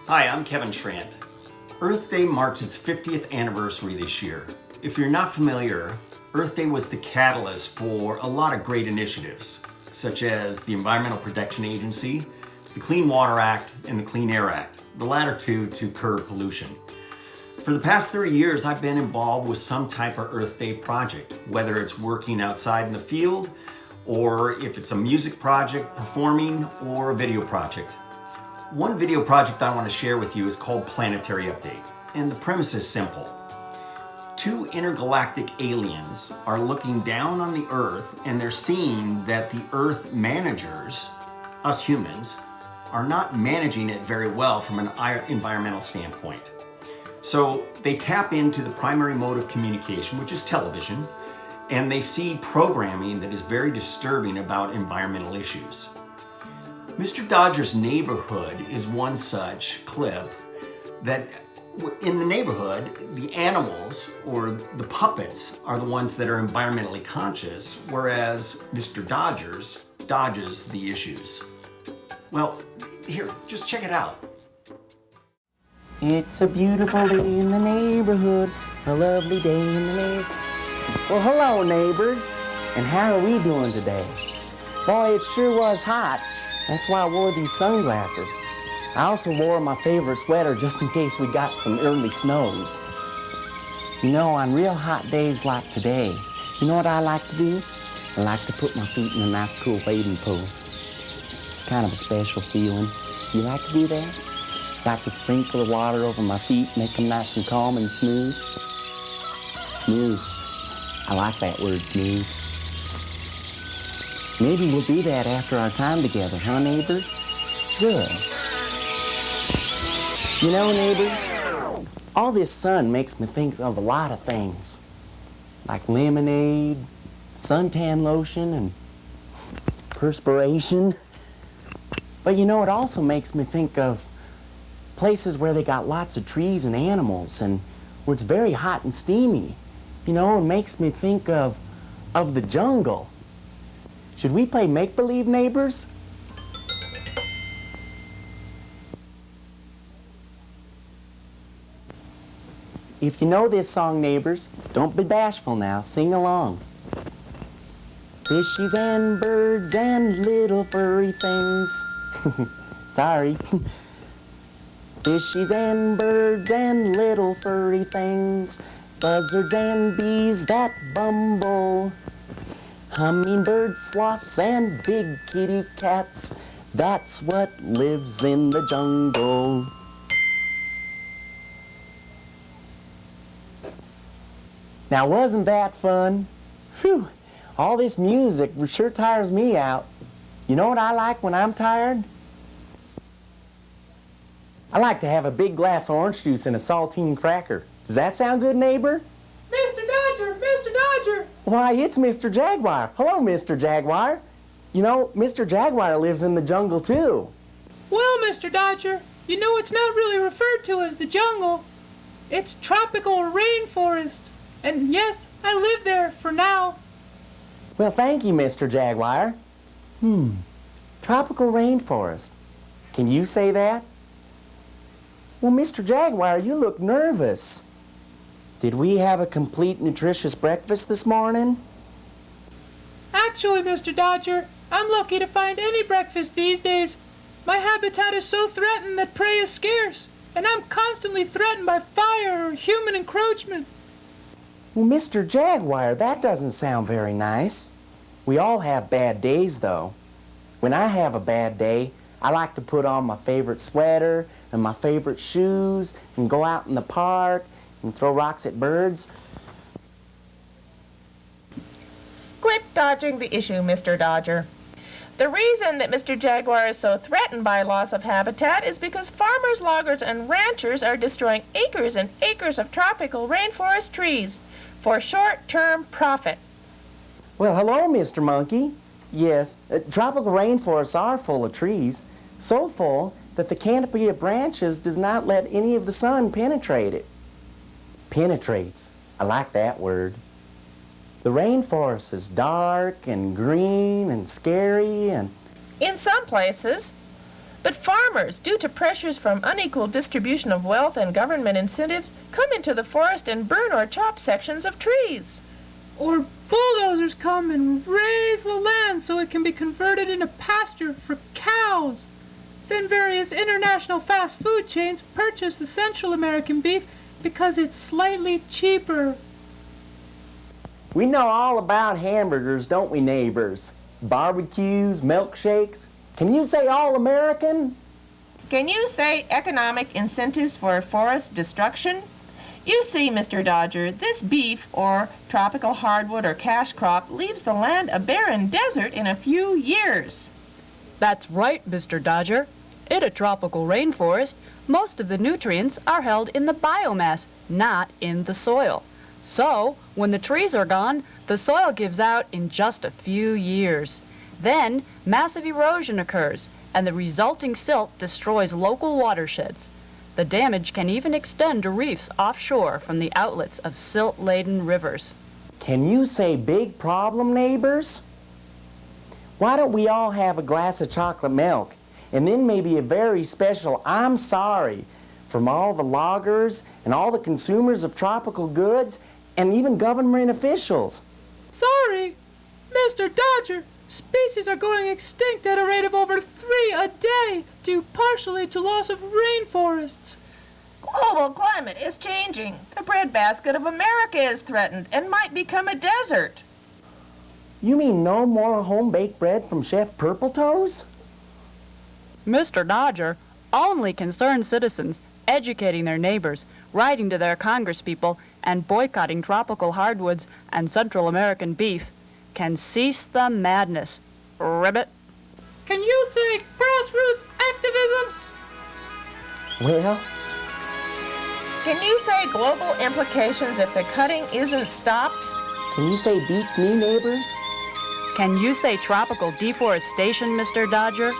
Hi, I'm Kevin Schrant. Earth Day marks its 50th anniversary this year. If you're not familiar, Earth Day was the catalyst for a lot of great initiatives, such as the Environmental Protection Agency, the Clean Water Act, and the Clean Air Act, the latter two to curb pollution. For the past 30 years, I've been involved with some type of Earth Day project, whether it's working outside in the field, or if it's a music project, performing, or a video project. One video project I want to share with you is called Planetary Update, and the premise is simple. Two intergalactic aliens are looking down on the Earth and they're seeing that the Earth managers, us humans, are not managing it very well from an environmental standpoint. So they tap into the primary mode of communication, which is television, and they see programming that is very disturbing about environmental issues. Mr. Dodger's Neighborhood is one such clip that in the neighborhood, the animals or the puppets are the ones that are environmentally conscious, whereas Mr. Dodgers dodges the issues. Well, here, just check it out. It's a beautiful day in the neighborhood, a lovely day in the neighborhood. Well, hello, neighbors, and how are we doing today? Boy, it sure was hot. That's why I wore these sunglasses. I also wore my favorite sweater just in case we got some early snows. You know, on real hot days like today, you know what I like to do? I like to put my feet in a nice cool wading pool. It's kind of a special feeling. You like to do that? Like to sprinkle the water over my feet, make them nice and calm and smooth? Smooth. I like that word, smooth. Maybe we'll do that after our time together, huh, neighbors? Good. You know, neighbors, all this sun makes me think of a lot of things, like lemonade, suntan lotion, and perspiration. But you know, it also makes me think of places where they got lots of trees and animals, and where it's very hot and steamy. You know, it makes me think of the jungle. Should we play make-believe, neighbors? If you know this song, neighbors, don't be bashful now, sing along. Fishies and birds and little furry things. Sorry. Fishies and birds and little furry things. Buzzards and bees that bumble. Hummingbirds, sloths, and big kitty cats. That's what lives in the jungle. Now, wasn't that fun? Phew, all this music sure tires me out. You know what I like when I'm tired? I like to have a big glass of orange juice and a saltine cracker. Does that sound good, neighbor? Mr. Dodger! Mr. Dodger! Why, it's Mr. Jaguar. Hello, Mr. Jaguar. You know, Mr. Jaguar lives in the jungle, too. Well, Mr. Dodger, you know it's not really referred to as the jungle. It's tropical rainforest. And yes, I live there for now. Well, thank you, Mr. Jaguar. Tropical rainforest. Can you say that? Well, Mr. Jaguar, you look nervous. Did we have a complete nutritious breakfast this morning? Actually, Mr. Dodger, I'm lucky to find any breakfast these days. My habitat is so threatened that prey is scarce, and I'm constantly threatened by fire or human encroachment. Well, Mr. Jaguar, that doesn't sound very nice. We all have bad days, though. When I have a bad day, I like to put on my favorite sweater and my favorite shoes and go out in the park and throw rocks at birds. Quit dodging the issue, Mr. Dodger. The reason that Mr. Jaguar is so threatened by loss of habitat is because farmers, loggers, and ranchers are destroying acres and acres of tropical rainforest trees for short-term profit. Well, hello, Mr. Monkey. Yes, tropical rainforests are full of trees, so full that the canopy of branches does not let any of the sun penetrate it. Penetrates. I like that word. The rainforest is dark and green and scary and... In some places, But farmers, due to pressures from unequal distribution of wealth and government incentives, come into the forest and burn or chop sections of trees. Or bulldozers come and raise the land so it can be converted into pasture for cows. Then various international fast food chains purchase the Central American beef because it's slightly cheaper. We know all about hamburgers, don't we, neighbors? Barbecues, milkshakes. Can you say all American? Can you say economic incentives for forest destruction? You see, Mr. Dodger, this beef, or tropical hardwood or cash crop, leaves the land a barren desert in a few years. That's right, Mr. Dodger. In a tropical rainforest, most of the nutrients are held in the biomass, not in the soil. So, when the trees are gone, the soil gives out in just a few years. Then, massive erosion occurs, and the resulting silt destroys local watersheds. The damage can even extend to reefs offshore from the outlets of silt-laden rivers. Can you say big problem, neighbors? Why don't we all have a glass of chocolate milk? And then maybe a very special I'm sorry from all the loggers and all the consumers of tropical goods and even government officials. Sorry, Mr. Dodger, species are going extinct at a rate of over 3 a day, due partially to loss of rainforests. Global climate is changing. The breadbasket of America is threatened and might become a desert. You mean no more home-baked bread from Chef Purpletoes? Mr. Dodger, only concerned citizens educating their neighbors, writing to their congresspeople, and boycotting tropical hardwoods and Central American beef can cease the madness. Ribbit. Can you say grassroots activism? Well, Can you say global implications if the cutting isn't stopped? can you say beats me, neighbors? Can you say tropical deforestation, Mr. Dodger?